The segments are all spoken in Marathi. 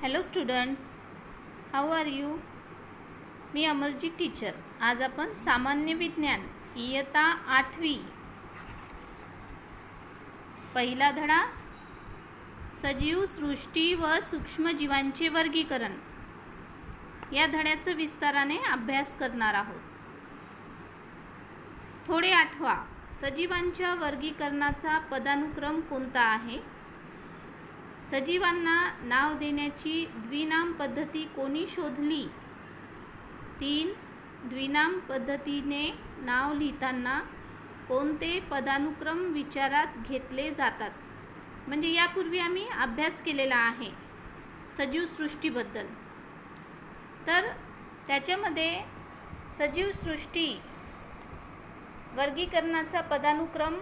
Hello students, how are you? Me Amarjeet teacher. आज आपण सामान्य विज्ञान इयत्ता 8वी पहिला धडा सजीव सृष्टी व सूक्ष्मजीवांचे वर्गीकरण या धड्याचं विस्ताराने अभ्यास करणार आहोत. थोडे आठवा, सजीवांच्या वर्गीकरणाचा पदानुक्रम कोणता आहे? सजीवांना नाव देण्याची द्विनाम पद्धती कोणी शोधली? 3. द्विनाम पद्धतीने नाव लिहिताना कोणते पदानुक्रम विचारात घेतले जातात? म्हणजे यापूर्वी आम्ही अभ्यास केलेला आहे सजीव सृष्टीबद्दल. तर त्याच्यामध्ये सजीव सृष्टी वर्गीकरणाचा पदानुक्रम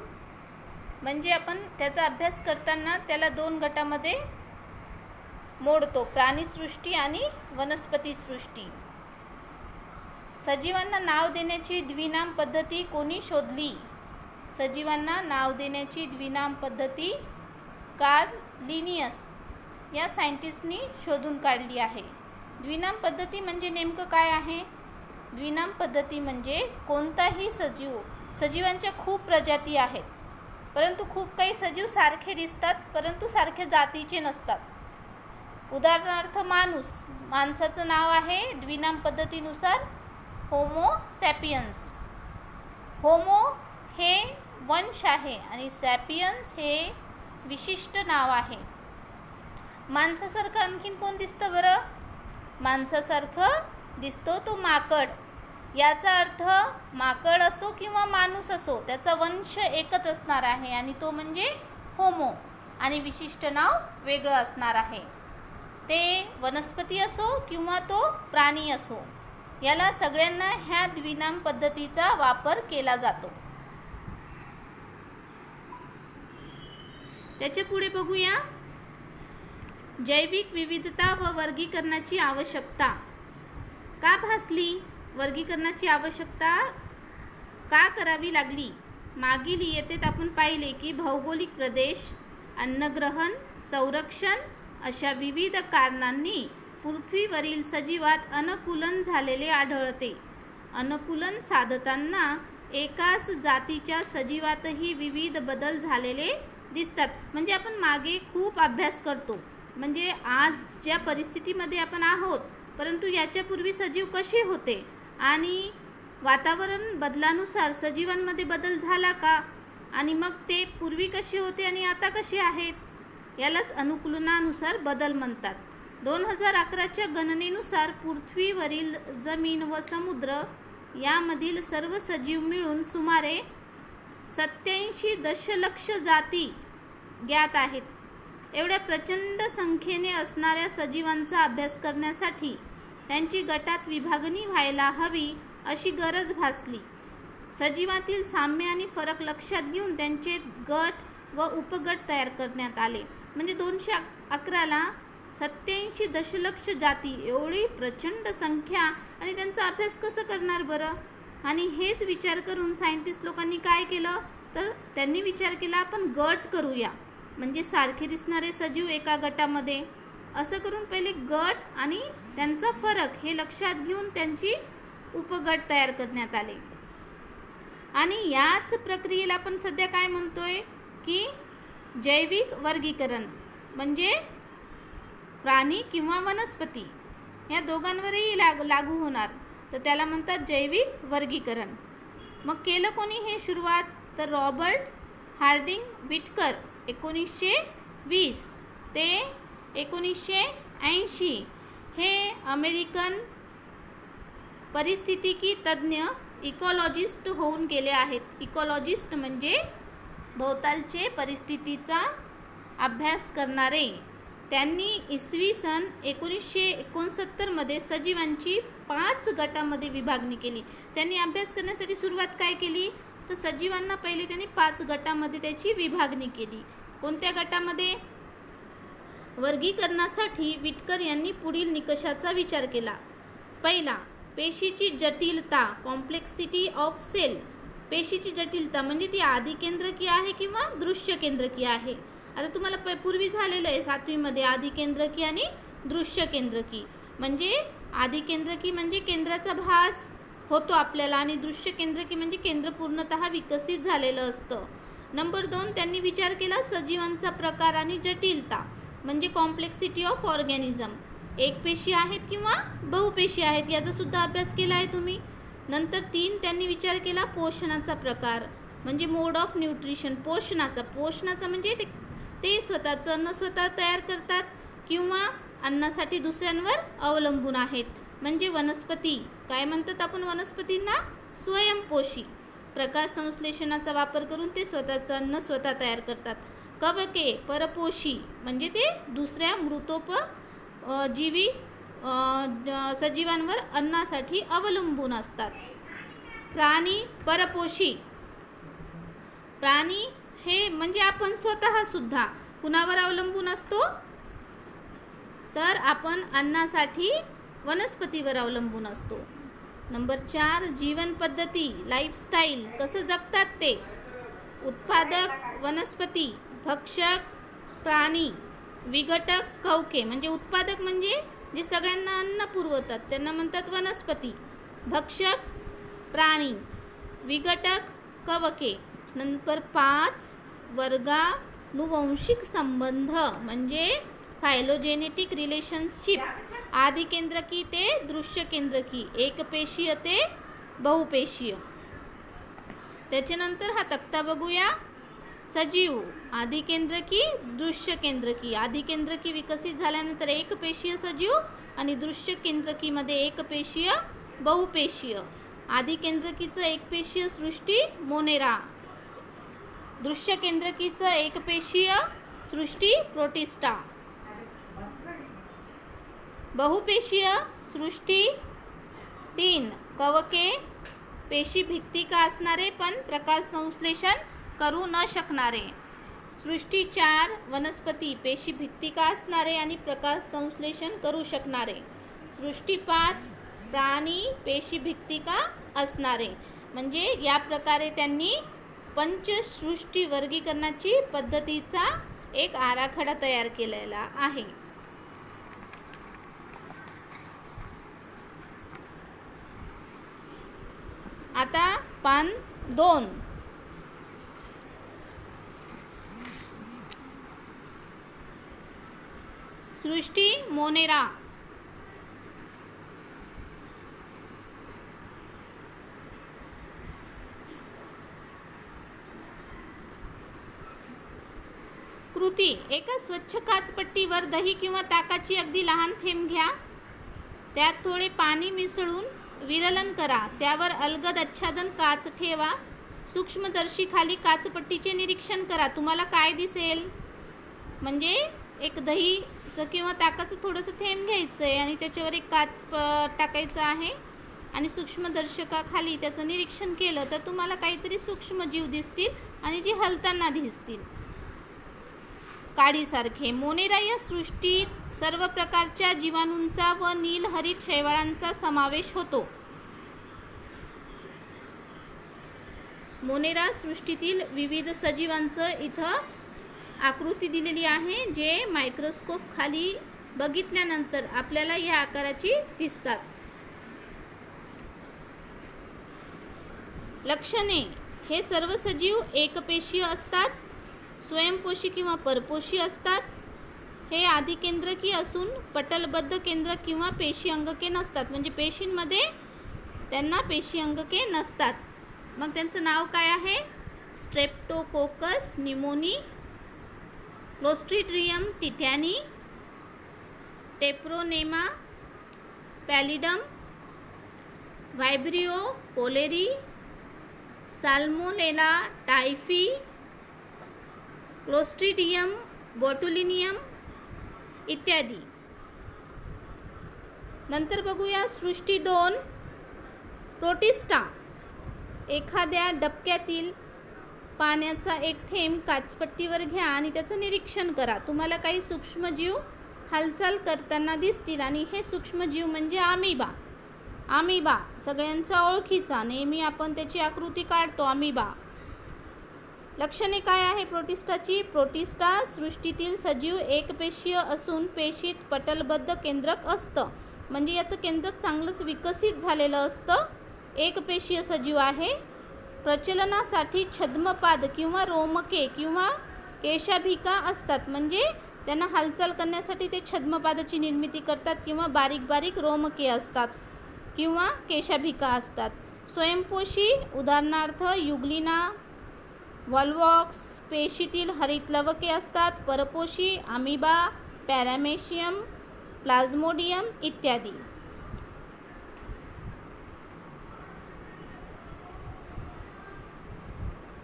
म्हणजे आपण त्याचा अभ्यास करताना त्याला 2 गटामध्ये मोडतो, प्राणीसृष्टी आणि वनस्पती सृष्टी. सजीवांना नाव देण्याची द्विनाम पद्धती कोणी शोधली? सजीवांना नाव देण्याची द्विनाम पद्धती कार्ल लिनियस या सायंटिस्टनी शोधून काढली आहे. द्विनाम पद्धती म्हणजे नेमकं काय आहे? द्विनाम पद्धती म्हणजे कोणताही सजीवांच्या खूप प्रजाती आहेत, परंतु खूप काही सजीव सारखे दिसतात परंतु सारख्या जातीचे नसतात. उदाहरणार्थ माणसाचं नाव आहे द्विनाम पद्धतीनुसार होमो सॅपियन्स. होमो हे वंश आहे आणि सॅपियन्स हे विशिष्ट नाव आहे. माणसासारखं आणखीन कोण दिसतं बरं? माणसासारखं दिसतो तो माकड. याचा अर्थ माकड असो किंवा माणूस असो त्याचा वंश एकच असणार आहे आणि तो म्हणजे होमो, आणि विशिष्ट नाव वेगळं असणार आहे. ते वनस्पती असो किंवा तो प्राणी असो, याला सगळ्यांना ह्या द्विनाम पद्धतीचा वापर केला जातो. त्याच्या पुढे बघूया, जैविक विविधता व वर्गीकरणाची आवश्यकता का भासली? वर्गीकरणाची आवश्यकता का करावी लागली? मागील इयत्तेत आपण पाहिले की भौगोलिक प्रदेश, अन्नग्रहण, संरक्षण अशा विविध कारणांनी पृथ्वीवरील सजीवात अनुकूलन झालेले आढळते. अनुकूलन साधताना एकाच जातीच्या सजीवातही विविध बदल झालेले दिसतात. म्हणजे आपण मागे खूप अभ्यास करतो, म्हणजे आज ज्या परिस्थितीमध्ये आपण आहोत परंतु याच्यापूर्वी सजीव कसे होते आणि वातावरण बदलानुसार सजीवांमध्ये बदल झाला का, आणि मग ते पूर्वी कसे होते आणि आता कसे आहेत, यालाच अनुकूलनानुसार बदल म्हणतात. 2011च्या गणनेनुसार पृथ्वीवरील जमीन व समुद्र यामधील सर्व सजीव मिळून सुमारे 87 दशलक्ष जाती ज्ञात आहेत. एवढ्या प्रचंड संख्येने असणाऱ्या सजीवांचा अभ्यास करण्यासाठी त्यांची गटात विभागणी व्हायला हवी अशी गरज भासली. सजीवातील साम्य आणि फरक लक्षात घेऊन त्यांचे गट व उपगट तयार करण्यात आले. म्हणजे 211ला 87 दशलक्ष जाती, एवढी प्रचंड संख्या, आणि त्यांचा अभ्यास कसं करणार बरं? आणि हेच विचार करून सायंटिस्ट लोकांनी काय केलं, तर त्यांनी विचार केला आपण गट करूया, म्हणजे सारखे दिसणारे सजीव एका गटामध्ये. असं करून पहिले गट आणि त्यांचा फरक हे लक्षात घेऊन त्यांची उपगट तयार करण्यात आले. आणि याच प्रक्रियेला आपण सध्या काय म्हणतोय की जैविक वर्गीकरण, म्हणजे प्राणी किंवा वनस्पती या दोघांवरही लागू होणार, तर त्याला म्हणतात जैविक वर्गीकरण. मग केलं कोणी हे सुरुवात? तर रॉबर्ट हार्डिंग विटकर 1920 ते 1980 हे अमेरिकन परिस्थितिकी तज्ज्ञ इकॉलॉजिस्ट होऊन गेले आहेत. इकॉलॉजिस्ट म्हणजे भोवतालचे परिस्थितीचा अभ्यास करणारे. त्यांनी इसवी सन 1969 सजीवांची 5 गटामध्ये विभागणी केली. त्यांनी अभ्यास करण्यासाठी सुरुवात काय केली, तर सजीवांना पहिले त्यांनी 5 गटामध्ये त्याची विभागणी केली. कोणत्या गटामध्ये? वर्गीकरणासाठी विटकर यांनी पुढील निकषाचा विचार केला. पहिला, पेशीची जटिलता, कॉम्प्लेक्सिटी ऑफ सेल. पेशीची जटिलता म्हणजे ती आदिकेंद्रकीय आहे किंवा दृश्य केंद्रकीय आहे. आता तुम्हाला पूर्वी झालेलं आहे 7वी मध्ये आदिकेंद्रकीय आणि दृश्य केंद्रकी. म्हणजे आधी केंद्रकी म्हणजे केंद्राचा भास होतो आपल्याला आणि दृश्य केंद्रकी म्हणजे केंद्र पूर्णतः विकसित झालेलं असतं. नंबर 2, त्यांनी विचार केला सजीवांचा प्रकार आणि जटिलता म्हणजे कॉम्प्लेक्सिटी ऑफ ऑर्गॅनिझम. एकपेशी आहेत किंवा बहुपेशी आहेत याचा सुद्धा अभ्यास केला आहे तुम्ही. नंतर 3, त्यांनी विचार केला पोषणाचा प्रकार म्हणजे मोड ऑफ न्यूट्रिशन. पोषणाचा म्हणजे ते स्वतःचं अन्न स्वतः तयार करतात किंवा अन्नासाठी दुसऱ्यांवर अवलंबून आहेत. म्हणजे वनस्पती. काय म्हणतात आपण वनस्पतींना? स्वयंपोषी. प्रकाश संश्लेषणाचा वापर करून ते स्वतःचं अन्न स्वतः तयार करतात. कवके परपोषी म्हणजे ते दुसऱ्या जीवी सजीवांवर अन्नासाठी अवलंबून असतात. प्राणी परपोषी. प्राणी हे म्हणजे आपण स्वतः सुद्धा कुणावर अवलंबून असतो? तर आपण अन्नासाठी वनस्पतीवर अवलंबून असतो. नंबर 4, जीवन पद्धती लाईफस्टाईल. कसं जगतात ते? उत्पादक वनस्पती, भक्षक प्राणी, विघटक कवके. म्हणजे उत्पादक म्हणजे जे सगळ्यांना अन्न पुरवतात त्यांना म्हणतात वनस्पती. भक्षक प्राणी, विघटक कवके. नंबर 5, वर्गानुवंशिक संबंध म्हणजे फायलोजेनेटिक रिलेशनशिप. आधी केंद्रकी ते दृश्य केंद्रकी, एकपेशीय ते बहुपेशीय. त्याच्यानंतर हा तक्ता बघूया. सजीव आधी केंद्रकी दृश्य केंद्रकी. आधी केंद्रकी विकसित झाल्यानंतर एकपेशीय सजीव आणि दृश्य केंद्रकीमध्ये एकपेशीय बहुपेशीय. आधी केंद्रकीचं एकपेशीय सृष्टी मोनेरा, दृश्य केंद्रकीचं एकपेशीय सृष्टी प्रोटिस्टा. बहुपेशीय सृष्टी 3 कवके, पेशी भित्तिका असणारे पण प्रकाश संश्लेषण करू न शकणारे. सृष्टी 4 वनस्पती, पेशी भित्तिका असणारे आणि प्रकाश संश्लेषण करू शकणारे. सृष्टी 5 प्राणी, पेशी भित्तिका असणारे. म्हणजे या प्रकारे त्यांनी पंचसृष्टी वर्गीकरणाची पद्धतीचा एक आराखडा तयार केलेला आहे. आता पान 2. सृष्टी मोनेरा. कृती. एका स्वच्छ काचपट्टीवर दही किंवा ताकाची अगदी लहान थेंब घ्या. त्यात थोडे पाणी मिसळून विरलन करा. त्यावर अलगद आच्छादन काच ठेवा. सूक्ष्मदर्शी खाली काचपट्टीचे निरीक्षण करा. तुम्हाला काय दिसेल? म्हणजे एक दहीचं किंवा ताकाचं थोडंसं थेंब घ्यायचं आहे आणि त्याच्यावर एक काच टाकायचं आहे आणि सूक्ष्मदर्शकाखाली त्याचं निरीक्षण केलं तर तुम्हाला काहीतरी सूक्ष्मजीव दिसतील आणि जे हलताना दिसतील काडीसारखे. मोनेरा या सृष्टीत सर्व प्रकारच्या जीवाणूंचा व नीलहरित शैवाळांचा समावेश होतो. मोनेरा सृष्टीतील विविध सजीवांचं इथं आकृती दिलेली आहे जे मायक्रोस्कोप खाली बघितल्यानंतर आपल्याला या आकाराची दिसतात. लक्षणे. हे सर्व सजीव एकपेशीय असतात, स्वयंपोषी किंवा परपोषी असतात. हे आधिकेंद्रकी असून पटलबद्ध केंद्र किंवा पेशी अंगके नसतात. म्हणजे पेशींमध्ये त्यांना पेशी अंगके नसतात. मग त्यांचं नाव काय आहे? Streptococcus pneumoniae, Clostridium tetani, Treponema pallidum, Vibrio cholerae, Salmonella typhi, Clostridium botulinum इत्यादी. नंतर बघूया सृष्टी 2 प्रोटिस्टा. एखाद्या डबक्यातील पाण्याचा एक थेंब काचपट्टीवर घ्या आणि त्याचं निरीक्षण करा. तुम्हाला काही सूक्ष्मजीव हालचाल करताना दिसतील आणि हे सूक्ष्मजीव म्हणजे अमिबा. सगळ्यांचा ओळखीचा, नेहमी आपण त्याची आकृती काढतो. अमिबा लक्षणे काय आहे प्रोटिस्टाची? प्रोटिस्टा सृष्टीतील सजीव एकपेशीय असून पेशीत पटलबद्ध केंद्रक असतं. म्हणजे याचं केंद्रक चांगलंच विकसित झालेलं असतं. एकपेशीय सजीव आहे. प्रचलनासाठी छद्मपाद किंवा रोमके किंवा केशाभिका असतात. म्हणजे त्यांना हालचाल करण्यासाठी ते छद्मपादाची निर्मिती करतात किंवा बारीक बारीक रोमके असतात किंवा केशाभिका असतात. स्वयंपोषी उदाहरणार्थ युग्लिना, वॉल्वॉक्स. पेशीतील हरितलवके असतात. परपोषी अमिबा, पॅरामेशियम, प्लाझ्मोडियम इत्यादी.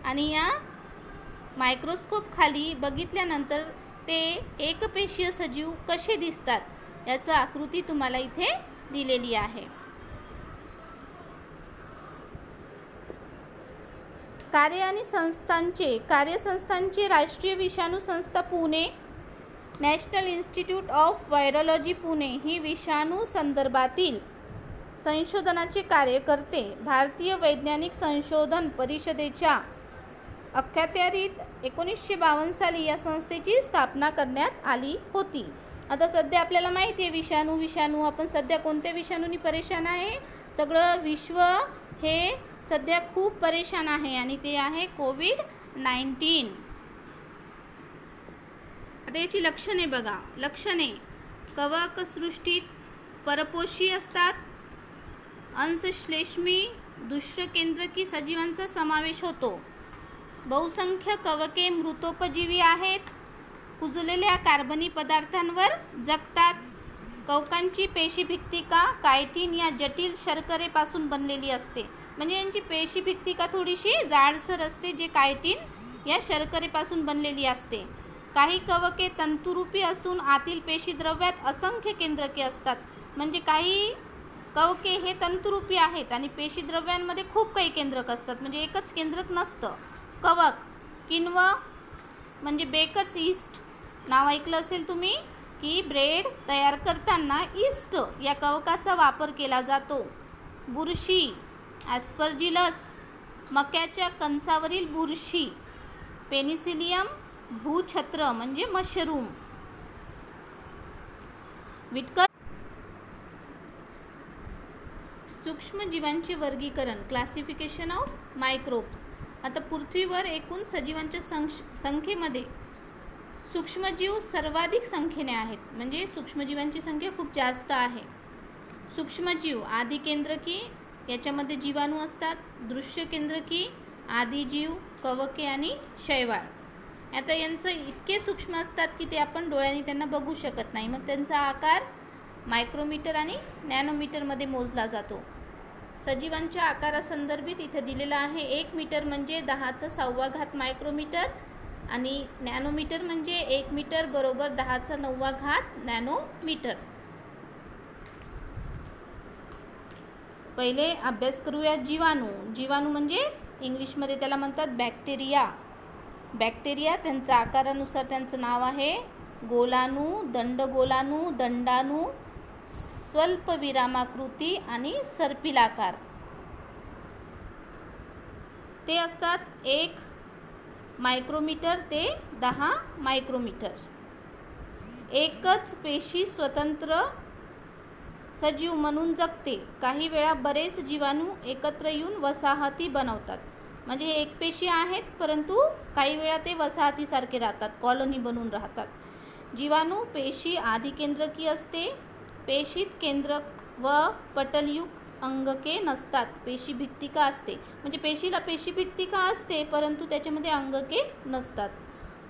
आणि या मायक्रोस्कोप खाली बघितल्यानंतर ते एकपेशीय सजीव कसे दिसतात याची आकृती तुम्हाला इथे दिलेली आहे. कार्यसंस्थांचे राष्ट्रीय विषाणू संस्था Pune, national institute of virology Pune ही विषाणू संदर्भातील संशोधनाचे कार्य करते. भारतीय वैज्ञानिक संशोधन परिषदेच्या अखत्यारीत 1952 साली या संस्थेची स्थापना करण्यात आली होती. आता सध्या आपल्याला माहिती आहे विषाणू आपण सध्या कोणत्या विषाणूंनी परेशान आहे? सगळं विश्व हे सध्या खूप परेशान आहे आणि ते आहे कोविड-19. आता याची लक्षणे बघा. लक्षणे: कवक सृष्टीत परपोषी असतात. अंशश्लेष्मी दुष्यकेंद्रकी सजीवांचा समावेश होतो. बहुसंख्य कवके मृतोपजीवी आहेत. कुजलेल्या कार्बनी पदार्थांवर जगतात. कवकांची पेशीभित्तिका कायटिन या जटिल शर्करेपासून बनलेली असते. म्हणजे यांची पेशीभित्तिका थोडीशी जाडसर असते, जे कायटिन या शर्करेपासून बनलेली असते. काही कवके तंतुरूपी असून आतील पेशीद्रव्यात असंख्य केंद्रके असतात. म्हणजे काही कवके हे तंतुरूपी आहेत आणि पेशीद्रव्यांमध्ये खूप काही केंद्रक असतात. म्हणजे एकच केंद्रक नसतं. कवक किण्व म्हणजे बेकर्स ईस्ट नाव ऐकलं असेल तुम्ही की ब्रेड तयार करताना ईस्ट या कवकाचा वापर केला जातो. बुरशी ॲस्परजिलस मक्याच्या कणसावरील बुरशी. पेनिसिलियम भूछत्र म्हणजे मशरूम. विटकर सूक्ष्मजीवांचे वर्गीकरण क्लासिफिकेशन ऑफ मायक्रोब्स. आता पृथ्वीवर एकूण सजीवांच्या संख्येमध्ये सूक्ष्मजीव सर्वाधिक संख्येने आहेत. म्हणजे सूक्ष्मजीवांची संख्या खूप जास्त आहे. सूक्ष्मजीव आदिकेंद्रकी याच्यामध्ये जीवाणू असतात. दृश्यकेंद्रकी आदिजीव, कवके आणि शैवाल. आता यांचं इतके सूक्ष्म असतात की ते आपण डोळ्यांनी त्यांना बघू शकत नाही. मग त्यांचा आकार मायक्रोमीटर आणि नॅनोमीटरमध्ये मोजला जातो. सजीवांच्या आकारासंदर्भित इथे दिलेला आहे. 1 मीटर म्हणजे 10⁻⁴ मायक्रोमीटर आणि नॅनोमीटर म्हणजे 1 मीटर बरोबर 10⁹ नॅनोमीटर. पहिले अभ्यास करूया जीवाणू. जीवाणू म्हणजे इंग्लिशमध्ये त्याला म्हणतात बॅक्टेरिया. बॅक्टेरिया त्यांच्या आकारानुसार त्यांचं नाव आहे गोलाणू, दंडगोलाणू, दंडाणू, स्वल्प विरामाकृती आणि सर्पिलाकार. ते असतात 1 मायक्रोमीटर ते 10 मायक्रोमीटर. एकच पेशी स्वतंत्र सजीव म्हणून जगते. काही वेळा बरेच जीवाणू एकत्र येऊन वसाहती बनवतात. म्हणजे हे एकपेशी आहेत परंतु काही वेळा ते वसाहतीसारखे राहतात, कॉलनी बनून राहतात. जीवाणू पेशी आदिकेंद्रकी असते. पेशीत केंद्रक व पटलयुक्त अंगके नसतात. पेशीभित्तिका असते. म्हणजे पेशीला पेशीभित्तिका असते परंतु त्याच्यामध्ये अंगके नसतात.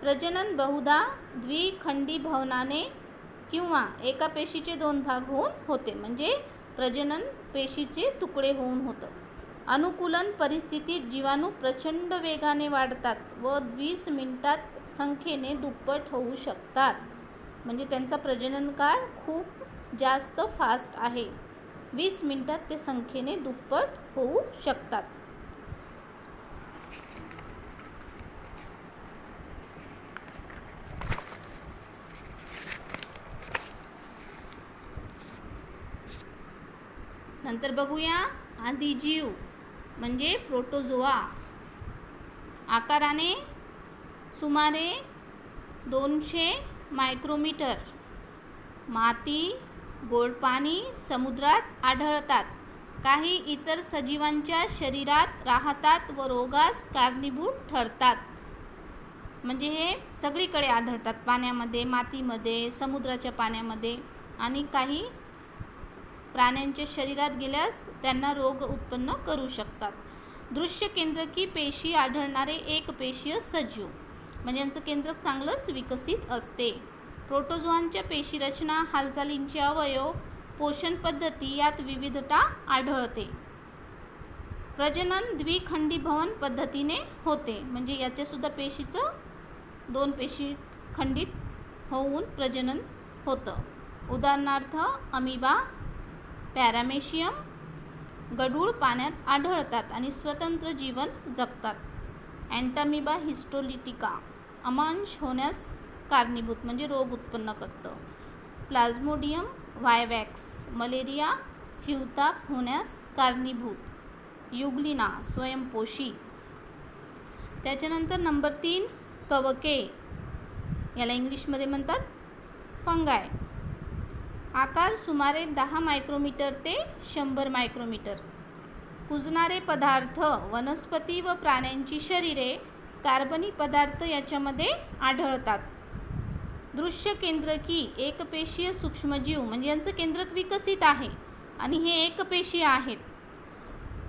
प्रजनन बहुधा द्विखंडी भवनाने किंवा एका पेशीचे 2 भाग होऊन होते. म्हणजे प्रजनन पेशीचे तुकडे होऊन होतं. अनुकूलन परिस्थितीत जीवाणू प्रचंड वेगाने वाढतात व 20 मिनिटात संख्येने दुप्पट होऊ शकतात. म्हणजे त्यांचा प्रजनन काळ खूप जास्त फास्ट आहे. 20 मिनिटात ते संख्येने दुप्पट होऊ शकतात. नंतर बघूया आदिजीव म्हणजे प्रोटोझोआ. आकाराने सुमारे 200 मायक्रोमीटर माती, गोड पाणी समुद्रात आढळतात. काही इतर सजीवांच्या शरीरात राहतात व रोगास कारणीभूत ठरतात. म्हणजे हे सगळीकडे आढळतात, पाण्यामध्ये, मातीमध्ये, समुद्राच्या पाण्यामध्ये. आणि काही प्राण्यांच्या शरीरात गेल्यास त्यांना रोग उत्पन्न करू शकतात. दृश्य केंद्रकी पेशी आढळणारे एकपेशीय सजीव, म्हणजे यांचं केंद्रक चांगलंच विकसित असते. प्रोटोझोआंच्या पेशी रचना, हालचालींचे अवयव, पोषण पद्धती यात विविधता आढळते. प्रजनन द्विखंडीभवन पद्धतीने होते, म्हणजे याच्यासुद्धा पेशीचं 2 पेशी खंडित होऊन प्रजनन होतं. उदाहरणार्थ अमिबा, पॅरामेशियम. गढूळ पाण्यात आढळतात आणि स्वतंत्र जीवन जगतात. अँटामिबा हिस्टोलिटिका अमांश होण्यास कारणीभूत, म्हणजे रोग उत्पन्न करतं. प्लाझ्मोडियम वायवॅक्स मलेरिया, हिवताप होण्यास कारणीभूत. युग्लिना स्वयंपोषी. त्याच्यानंतर नंबर 3 कवके, याला इंग्लिशमध्ये म्हणतात फंगाय. आकार सुमारे 10 मायक्रोमीटर ते 100 मायक्रोमीटर. कुजणारे पदार्थ, वनस्पती व प्राण्यांची शरीरे, कार्बनी पदार्थ याच्यामध्ये आढळतात. दृश्य केंद्रकी एकपेशीय सूक्ष्मजीव, म्हणजे यांचं केंद्रक विकसित आहे आणि हे एकपेशीय आहेत.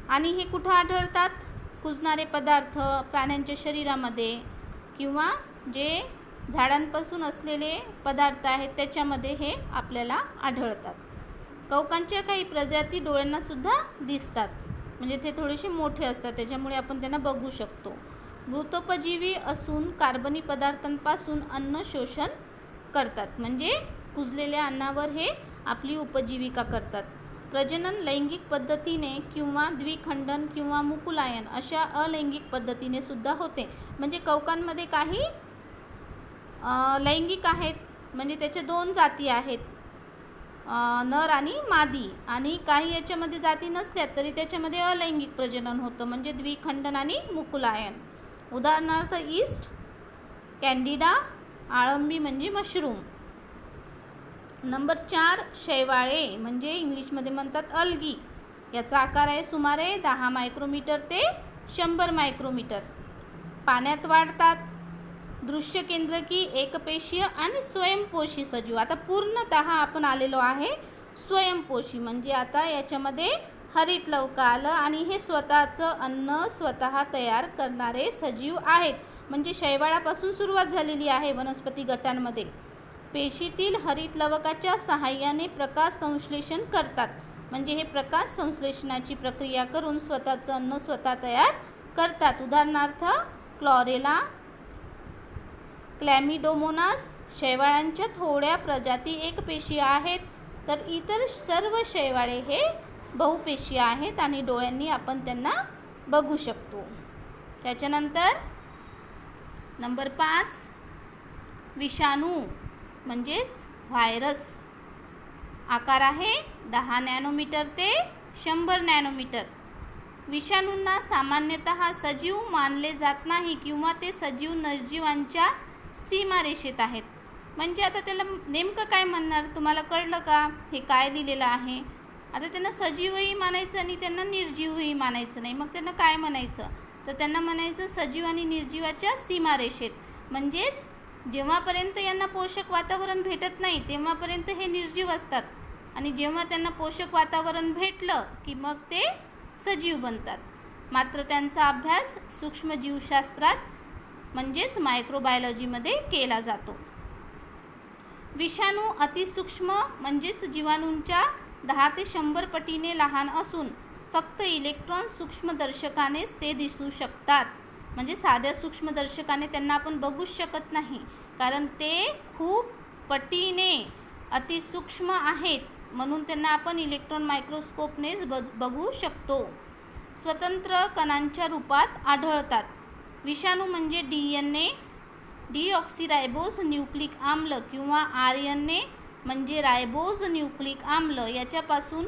आणि हे कुठं आढळतात? कुजणारे पदार्थ प्राण्यांच्या शरीरामध्ये किंवा जे झाडांपासून असलेले पदार्थ आहेत त्याच्यामध्ये हे आपल्याला आढळतात. कवकांच्या काही प्रजाती डोळ्यांना सुद्धा दिसतात, म्हणजे ते थोडेसे मोठे असतात, त्याच्यामुळे आपण त्यांना बघू शकतो. मृतोपजीवी असून कार्बनी पदार्थांपासून अन्न शोषण करतात, म्हणजे कुजलेल्या अन्नावर हे आपली उपजीविका करतात. प्रजनन लैंगिक पद्धतीने किंवा द्विखंडन किंवा मुकुलायन अशा अलैंगिक पद्धतीने सुद्धा होते. म्हणजे कवकांमध्ये काही लैंगिक आहेत, म्हणजे त्याच्या 2 जाती आहेत, नर आणि मादी. आणि काही याच्यामध्ये जाती नसल्या तरी त्याच्यामध्ये अलैंगिक प्रजनन होतं, म्हणजे द्विखंडन आणि मुकुलायन. उदाहरणार्थ ईस्ट, कॅन्डिडा, आळंबी म्हणजे मशरूम. नंबर 4 शैवाळे, म्हणजे इंग्लिशमध्ये म्हणतात अल्गी. याचा आकार आहे सुमारे 10 मायक्रोमीटर ते 100 मायक्रोमीटर. पाण्यात वाढतात. दृश्य केंद्रकी एकपेशीय आणि स्वयंपोषी सजीव. आता पूर्णतः आपण आलेलो आहे स्वयंपोषी, म्हणजे आता याच्यामध्ये हरितलवक आलं आणि हे स्वतःचं अन्न स्वतः तयार करणारे सजीव आहेत. म्हणजे शैवाळापासून सुरुवात झालेली आहे वनस्पती गटांमध्ये. पेशीतील हरितलवकाच्या सहाय्याने प्रकाश संश्लेषण करतात, म्हणजे हे प्रकाश संश्लेषणाची प्रक्रिया करून स्वतःचं अन्न स्वतः तयार करतात. उदाहरणार्थ क्लोरेला, क्लॅमिडोमोनास. शैवाळांच्या थोड्या प्रजाती एकपेशीय आहेत, तर इतर सर्व शैवाळे हे बहुपेशीय आहेत आणि डोळ्यांनी आपण त्यांना बघू शकतो. त्याच्यानंतर नंबर 5 विषाणू, म्हणजेच व्हायरस. आकार आहे 10 नॅनोमीटर ते 100 नॅनोमीटर. विषाणूंना सामान्यतः सजीव मानले जात नाही किंवा ते सजीव निर्जीवांच्या सीमारेषेत आहेत. म्हणजे आता त्याला नेमकं काय म्हणणार, तुम्हाला कळलं का? हे काय दिलेलं आहे? आता त्यांना सजीवही मानायचं आणि त्यांना निर्जीवही मानायचं नाही. मग त्यांना काय म्हणायचं? तर त्यांना म्हणायचं सजीव आणि निर्जीवाच्या सीमारेषेत. म्हणजेच जेव्हापर्यंत यांना पोषक वातावरण भेटत नाही तेव्हापर्यंत हे निर्जीव असतात, आणि जेव्हा त्यांना पोषक वातावरण भेटलं की मग ते सजीव बनतात. मात्र त्यांचा अभ्यास सूक्ष्मजीवशास्त्रात म्हणजेच मायक्रोबायोलॉजीमध्ये केला जातो. विषाणू अतिसूक्ष्म म्हणजेच जीवाणूंच्या 10 ते 100 पटीने लहान असून फक्त इलेक्ट्रॉन सूक्ष्मदर्शकानेच ते दिसू शकतात. म्हणजे साध्या सूक्ष्मदर्शकाने त्यांना आपण बघूच शकत नाही, कारण ते खूप पटीने अतिसूक्ष्म आहेत, म्हणून त्यांना आपण इलेक्ट्रॉन मायक्रोस्कोपनेच बघू शकतो. स्वतंत्र कणांच्या रूपात आढळतात. विषाणू म्हणजे DNA डीऑक्सिरायबोज न्यूक्लिक आम्ल किंवा RNA म्हणजे रायबोज न्यूक्लिक आम्ल याच्यापासून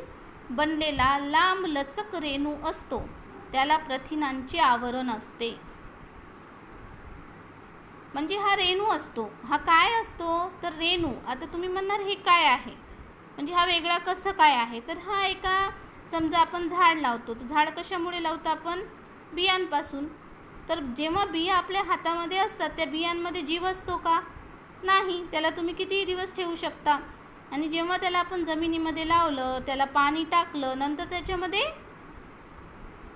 बनलेला लांब लचक रेणू असतो, त्याला प्रथिनांचे आवरण असते. म्हणजे हा रेणू असतो. हा काय असतो तर रेणू. आता तुम्ही म्हणणार हे काय आहे, म्हणजे हा वेगळा कसं काय आहे, तर हा एका समजा आपण झाड लावतो, तर झाड कशामुळे लावतो आपण, बियांपासून. तर जेव्हा बिया आपल्या हातामध्ये असतात त्या बियांमध्ये जीव असतो का, नाही. त्याला तुम्ही कितीही दिवस ठेवू शकता. आणि जेव्हा त्याला आपण जमिनीमध्ये लावलं, त्याला पाणी टाकलं, नंतर त्याच्यामध्ये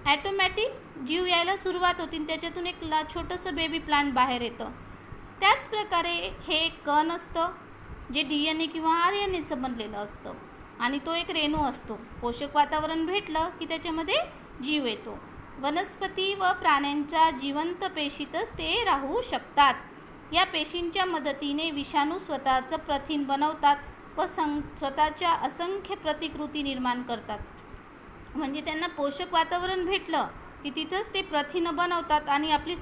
ॲटोमॅटिक जीव यायला सुरुवात होती आणि त्याच्यातून एक छोटंसं बेबी प्लांट बाहेर येतं. त्याच प्रकारे हे एक कण असतं जे DNA किंवा RNAचं बनलेलं असतं आणि तो एक रेणू असतो. पोषक वातावरण भेटलं की त्याच्यामध्ये जीव येतो. वनस्पती व प्राण्यांच्या जिवंत पेशीतच ते राहू शकतात. या पेशींच्या मदतीने विषाणू स्वतःचं प्रथिन बनवतात व स्वतःच्या असंख्य प्रतिकृती निर्माण करतात. म्हणजे त्यांना पोषक वातावरण भेटलं की तिथंच ते प्रथिनं बनवतात आणि आपली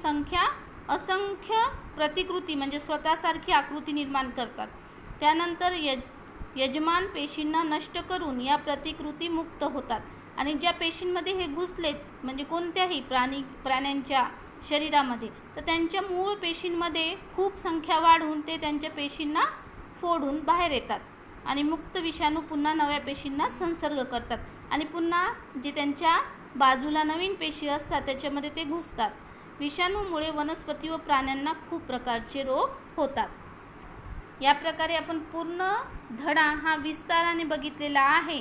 असंख्य प्रतिकृती म्हणजे स्वतःसारखी आकृती निर्माण करतात. त्यानंतर यजमान पेशींना नष्ट करून या प्रतिकृती मुक्त होतात. आणि ज्या पेशींमध्ये हे घुसलेत म्हणजे कोणत्याही प्राण्यांच्या शरीरामध्ये, तर त्यांच्या मूळ पेशींमध्ये खूप संख्या वाढून ते त्यांच्या पेशींना फोडून बाहेर येतात आणि मुक्त विषाणू पुन्हा नव्या पेशींना संसर्ग करतात आणि पुन्हा जे त्यांच्या बाजूला नवीन पेशी असतात त्याच्यामध्ये ते घुसतात. विषाणूमुळे वनस्पती व प्राण्यांना खूप प्रकारचे रोग होतात. या प्रकारे आपण पूर्ण धडा हा विस्ताराने बघितलेला आहे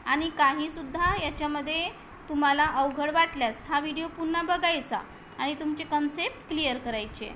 आणि काहीसुद्धा याच्यामध्ये तुम्हाला अवघड वाटल्यास हा व्हिडिओ पुन्हा बघायचा आणि तुमचे कन्सेप्ट क्लिअर करायचे.